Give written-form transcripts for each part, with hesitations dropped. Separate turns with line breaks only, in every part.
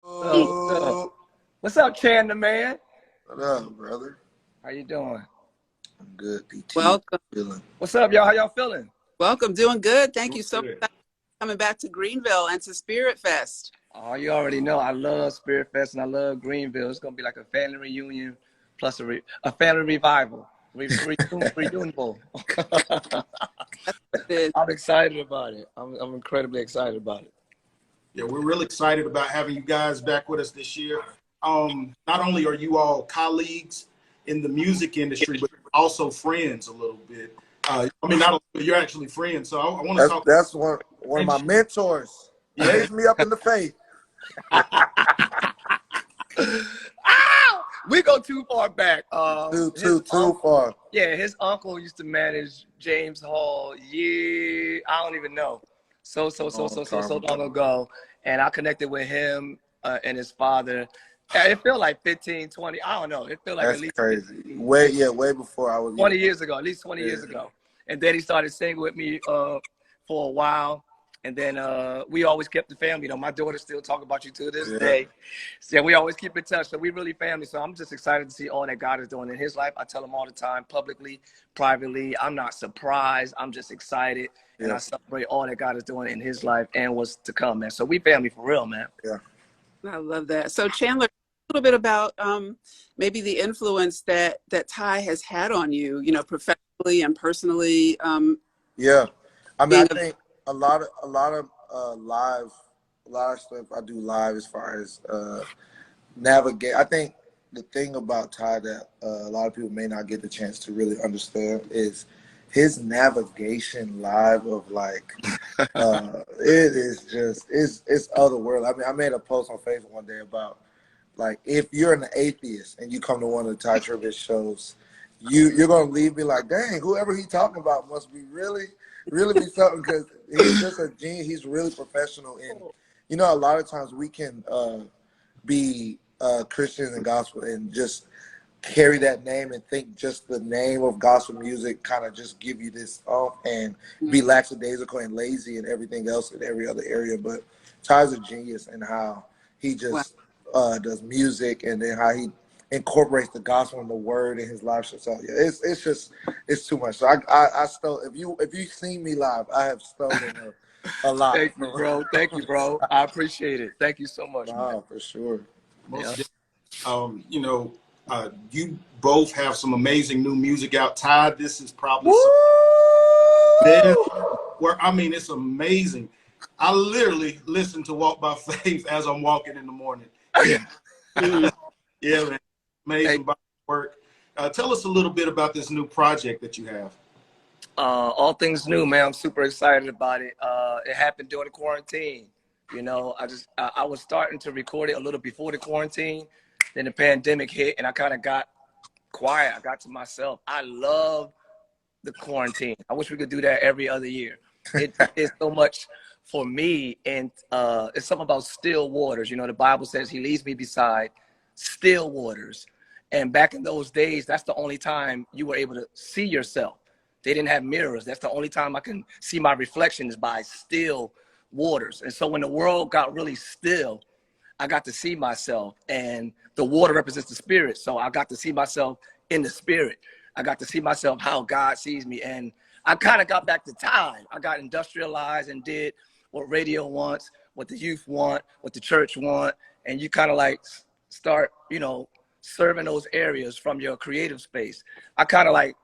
What's up? What's up, Chandler, man?
What up, brother?
How you doing?
I'm good, DT.
Welcome.
What's up, y'all? How y'all feeling?
Welcome. Doing good. Thank you so much for coming back to Greenville and to Spirit Fest.
Oh, you already know I love Spirit Fest and I love Greenville. It's gonna be like a family reunion plus a family revival. Reunionable. I'm excited about it. I'm incredibly excited about it.
Yeah, we're really excited about having you guys back with us this year. Not only are you all colleagues in the music industry, but also friends a little bit. I mean, not only, you're actually friends. So I want to talk.
That's one of my mentors.
Yeah.
Raised me up in the faith.
We go too far back.
Too far.
Yeah, his uncle used to manage James Hall. Yeah, I don't even know. So long ago, and I connected with him and his father. It felt like 15, 20. I don't know. It felt like
That's
at least
crazy. Way before I was
20 years ago. At least 20 years ago. And then he started singing with me for a while. And then we always kept the family. You know, my daughter still talk about you to this day. So we always keep in touch. So we really family. So I'm just excited to see all that God is doing in his life. I tell him all the time, publicly, privately. I'm not surprised. I'm just excited. And I celebrate all that God is doing in his life and what's to come, man. So we family for real, man.
Yeah.
I love that. So Chandler, a little bit about maybe the influence that Tye has had on you, you know, professionally and personally.
Yeah. I mean, I think a lot of stuff I do live as far as navigate. I think the thing about Tye that a lot of people may not get the chance to really understand is his navigation live of like it is just it's otherworldly. I mean, I made a post on Facebook one day about like if you're an atheist and you come to one of the Tye Tribbett shows, you're gonna leave me like, dang, whoever he talking about must be really be something, because he's just a genius. He's really professional. And you know, a lot of times we can be Christians and gospel and just carry that name and think just the name of gospel music kind of just give you this and be lackadaisical and lazy and everything else in every other area. But Tye's a genius in how he just does music, and then how he incorporates the gospel and the word in his live show. So yeah, it's too much. So I stole, if you seen me live, I have stolen a lot.
Thank you, bro. Thank you, bro. I appreciate it. Thank you so much.
Wow, for sure.
You know, you both have some amazing new music out. Tye, this is probably where I mean, it's amazing. I literally listen to Walk by Faith as I'm walking in the morning. Yeah, man. Amazing work. Tell us a little bit about this new project that you have.
All things new, man. I'm super excited about it. It happened during the quarantine. You know, I was starting to record it a little before the quarantine. Then the pandemic hit and I kind of got quiet. I got to myself. I love the quarantine. I wish we could do that every other year. It's so much for me. And it's something about still waters. You know, the Bible says he leads me beside still waters. And back in those days, that's the only time you were able to see yourself. They didn't have mirrors. That's the only time I can see my reflection is by still waters. And so when the world got really still, I got to see myself, and the water represents the spirit. So I got to see myself in the spirit. I got to see myself how God sees me. And I kind of got back to time. I got industrialized and did what radio wants, what the youth want, what the church want. And you kind of like start, you know, serving those areas from your creative space. I kind of like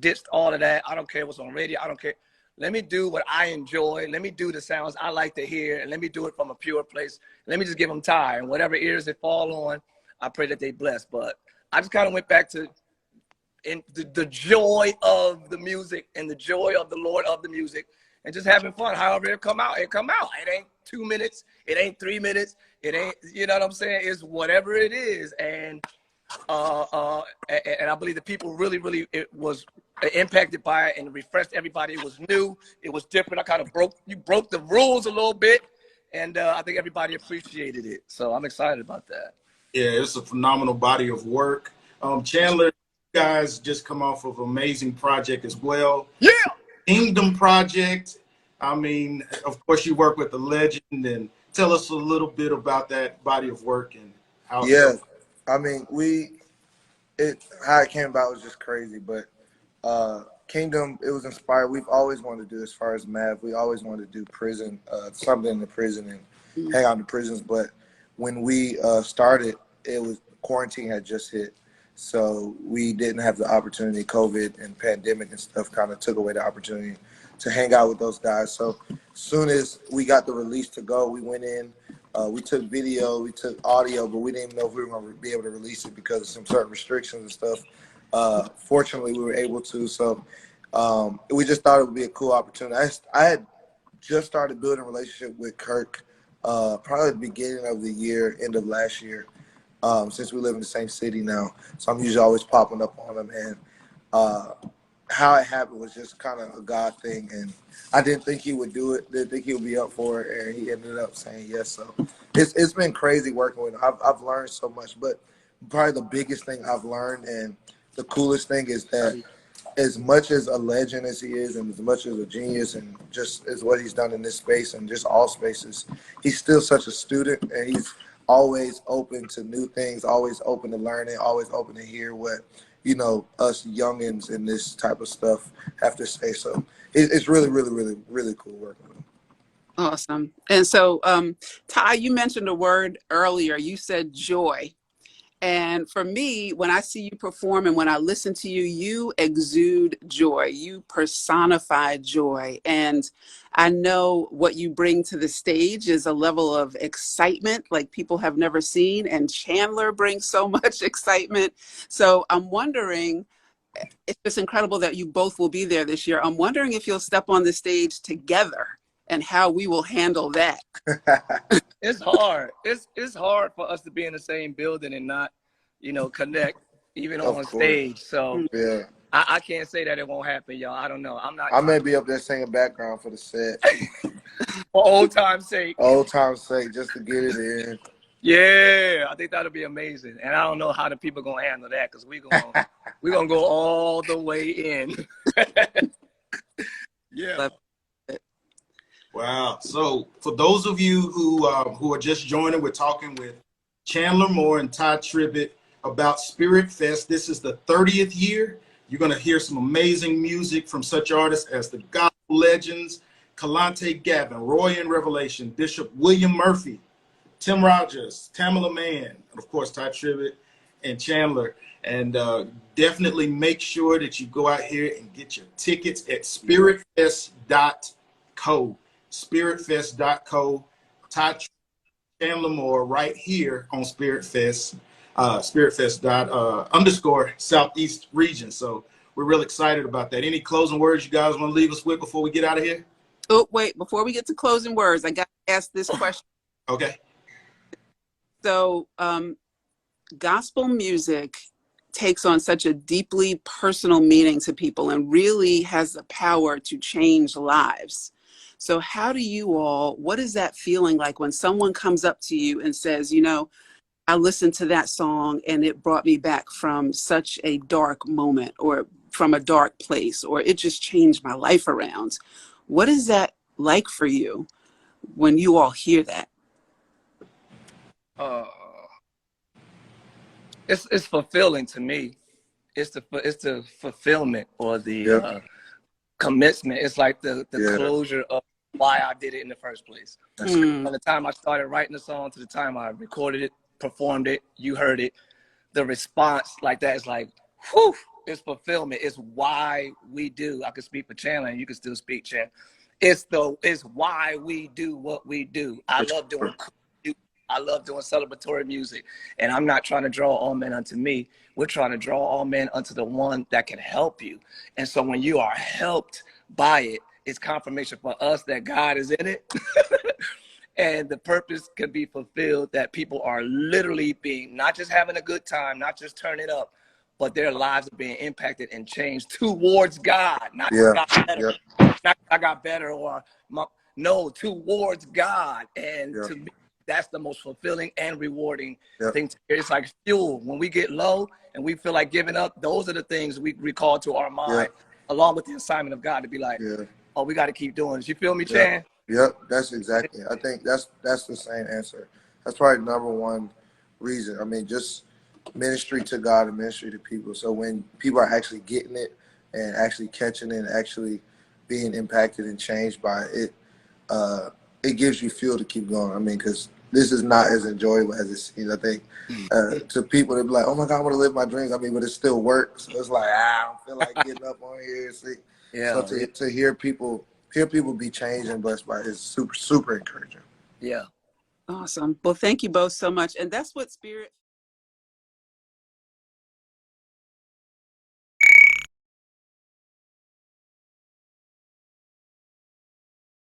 ditched all of that. I don't care what's on radio. I don't care. Let me do what I enjoy. Let me do the sounds I like to hear, and let me do it from a pure place. Let me just give them Tye, and whatever ears they fall on, I pray that they bless. But I just kind of went back to the joy of the music and the joy of the Lord of the music, and just having fun. However it come out, it come out. It ain't 2 minutes. It ain't 3 minutes. It ain't, you know what I'm saying? It's whatever it is. And I believe the people really it was impacted by it and refreshed everybody. It was new, it was different. I kind of broke the rules a little bit, and I think everybody appreciated it. So I'm excited about that.
Yeah, it's a phenomenal body of work. Chandler, you guys just come off of an amazing project as well.
Yeah,
Kingdom Project. I mean, of course, you work with the legend and tell us a little bit about that body of work and how it
Yeah,
felt.
I mean, how it came about was just crazy, but Kingdom, it was inspired. We've always wanted to do, as far as Mav, we always wanted to do prison, something in the prison and hang out in the prisons. But when we started, it was quarantine had just hit, so we didn't have the opportunity. COVID and pandemic and stuff kind of took away the opportunity to hang out with those guys. So as soon as we got the release to go, we went in. We took video, we took audio, but we didn't even know if we were going to be able to release it because of some certain restrictions and stuff. Fortunately, we were able to. So we just thought it would be a cool opportunity. I had just started building a relationship with Kirk probably at the beginning of the year, end of last year, since we live in the same city now. So I'm usually always popping up on him. And how it happened was just kind of a God thing. And I didn't think he would do it. Didn't think he would be up for it. And he ended up saying yes. So it's been crazy working with him. I've learned so much. But probably the biggest thing I've learned and the coolest thing is that as much as a legend as he is and as much as a genius and just as what he's done in this space and just all spaces, he's still such a student, and he's always open to new things, always open to learning, always open to hear what, you know, us youngins in this type of stuff have to say. So it's really, really, really, really cool working with him.
Awesome. And so, Tye, you mentioned a word earlier. You said joy. And for me, when I see you perform and when I listen to you, you exude joy. You personify joy. And I know what you bring to the stage is a level of excitement like people have never seen. And Chandler brings so much excitement. So I'm wondering, it's just incredible that you both will be there this year. I'm wondering if you'll step on the stage together and how we will handle that.
It's hard. It's hard for us to be in the same building and not, you know, connect even on stage. So
Yeah,
I can't say that it won't happen, y'all. I don't know. I'm not.
I may be up there singing background for the set.
For old time's sake.
Old time's sake, just to get it in.
Yeah, I think that'll be amazing. And I don't know how the people gonna handle that because we're gonna go all the way in. Yeah.
Wow. So for those of you who are just joining, we're talking with Chandler Moore and Tye Tribbett about Spirit Fest. This is the 30th year. You're going to hear some amazing music from such artists as the gospel legends, Kalante Gavin, Roy in Revelation, Bishop William Murphy, Tim Rogers, Tamala Mann, and of course, Tye Tribbett and Chandler. And definitely make sure that you go out here and get your tickets at spiritfest.co. spiritfest.co. Tye Tribbett, Chandler Moore right here on Spirit Fest, spiritfest. Southeast region. So we're real excited about that. Any closing words you guys want to leave us with before we get out of here?
Oh, wait, before we get to closing words, I got to ask this question.
Okay.
So gospel music takes on such a deeply personal meaning to people and really has the power to change lives. So how do you all, what is that feeling like when someone comes up to you and says, you know, I listened to that song and it brought me back from such a dark moment or from a dark place, or it just changed my life around. What is that like for you when you all hear that?
It's fulfilling to me. It's the fulfillment or the commitment. It's like the closure of why I did it in the first place. From the time I started writing the song to the time I recorded it, performed it, you heard it, the response like that is like, whew, it's fulfillment. It's why we do. I could speak for Chandler and you can still speak, Chan. It's why we do what we do. I love doing cool music. I love doing celebratory music. And I'm not trying to draw all men unto me. We're trying to draw all men unto the one that can help you. And so when you are helped by it, it's confirmation for us that God is in it. And the purpose can be fulfilled, that people are literally being, not just having a good time, not just turning up, but their lives are being impacted and changed towards God. Not got better, not I got better, or no, towards God. And to me, that's the most fulfilling and rewarding thing to hear. It's like fuel. When we get low and we feel like giving up, those are the things we recall to our mind, along with the assignment of God to be like, oh, we got to keep doing this. You feel me, Chan?
Yep, that's exactly. I think that's the same answer. That's probably number one reason. I mean, just ministry to God and ministry to people. So when people are actually getting it and actually catching it and actually being impacted and changed by it, it gives you fuel to keep going. I mean, because this is not as enjoyable as it seems. I think to people, they're like, "Oh my God, I want to live my dreams." I mean, but it still works. So it's like, I don't feel like getting up on here. See, so
Yeah,
to hear people be changed and blessed by it is super super encouraging.
yeah.
Awesome. Well, thank you both so much. And that's what Spirit